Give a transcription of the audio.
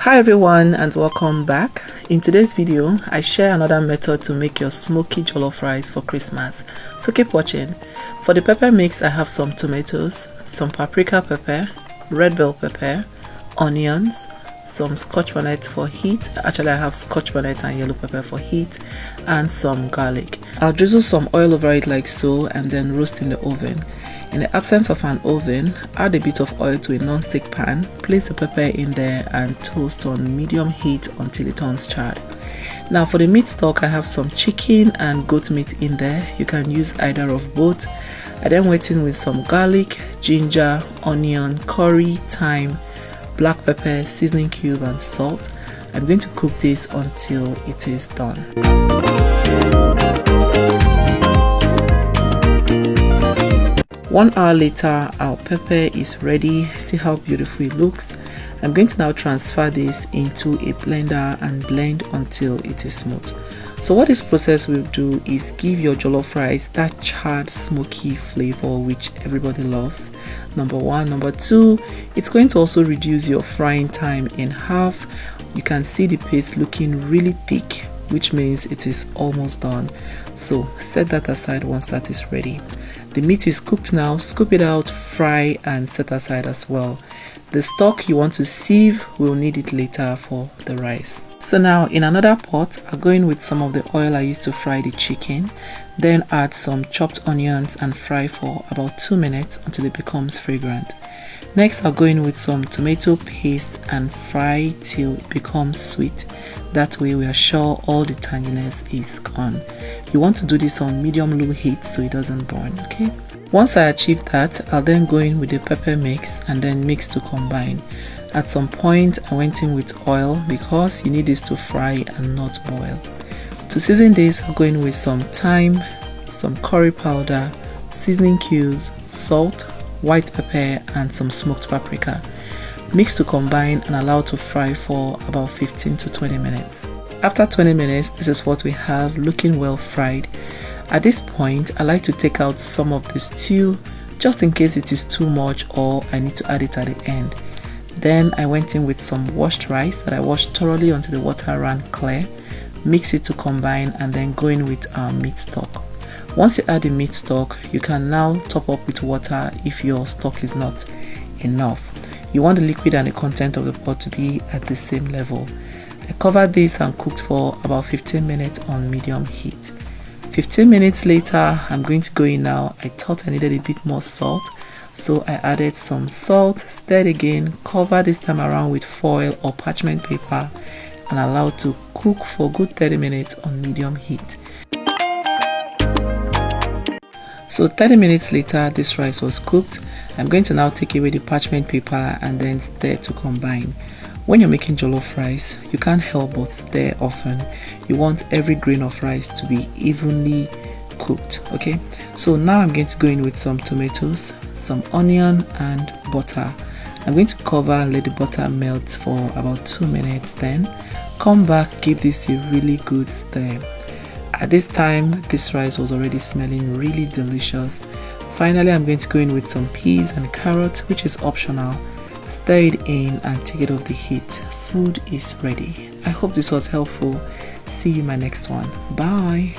Hi everyone and welcome back. In today's video I share another method to make your smoky jollof rice for Christmas, so keep watching. For the pepper mix I have some tomatoes, some paprika pepper, red bell pepper, onions, some scotch bonnet for heat. Actually I have scotch bonnet and yellow pepper for heat, and some garlic. I'll drizzle some oil over it like so and then roast in the oven. In the absence of an oven, add a bit of oil to a non-stick pan, place the pepper in there and toast on medium heat until it turns charred. Now for the meat stock, I have some chicken and goat meat in there. You can use either of both. I then went in with some garlic, ginger, onion, curry, thyme, black pepper, seasoning cube and salt. I'm going to cook this until it is done. 1 hour later, our pepper is ready. See how beautiful it looks. I'm going to now transfer this into a blender and blend until it is smooth. So what this process will do is give your jollof rice that charred smoky flavor which everybody loves. Number one. Number two, it's going to also reduce your frying time in half. You can see the paste looking really thick, which means it is almost done. So set that aside once that is ready. The meat is cooked now. Scoop it out, fry and set aside as well. The stock you want to sieve, we'll need it later for the rice. So now in another pot, I'll go in with some of the oil I used to fry the chicken. Then add some chopped onions and fry for about 2 minutes until it becomes fragrant. Next I'll go in with some tomato paste and fry till it becomes sweet. That way we are sure all the tanginess is gone. You want to do this on medium-low heat so it doesn't burn, okay? Once I achieve that, I'll then go in with the pepper mix and then mix to combine. At some point I went in with oil because you need this to fry and not boil. To season this, I'll go in with some thyme, some curry powder, seasoning cubes, salt, white pepper and some smoked paprika. Mix to combine and allow to fry for about 15 to 20 minutes. After 20 minutes, this is what we have, looking well fried. At this point, I like to take out some of the stew just in case it is too much or I need to add it at the end. Then I went in with some washed rice that I washed thoroughly until the water ran clear. Mix it to combine and then go in with our meat stock. Once you add the meat stock, you can now top up with water if your stock is not enough. You want the liquid and the content of the pot to be at the same level. I covered this and cooked for about 15 minutes on medium heat. 15 minutes later, I'm going to go in now. I thought I needed a bit more salt, so I added some salt, stirred again, cover this time around with foil or parchment paper and allowed to cook for a good 30 minutes on medium heat. So 30 minutes later, this rice was cooked. I'm going to now take away the parchment paper and then stir to combine. When you're making jollof rice, you can't help but stir often. You want every grain of rice to be evenly cooked, okay? So now I'm going to go in with some tomatoes, some onion and butter. I'm going to cover and let the butter melt for about 2 minutes, then come back, give this a really good stir. At this time, this rice was already smelling really delicious. Finally, I'm going to go in with some peas and carrots, which is optional. Stir it in and take it off the heat. Food is ready. I hope this was helpful. See you in my next one. Bye.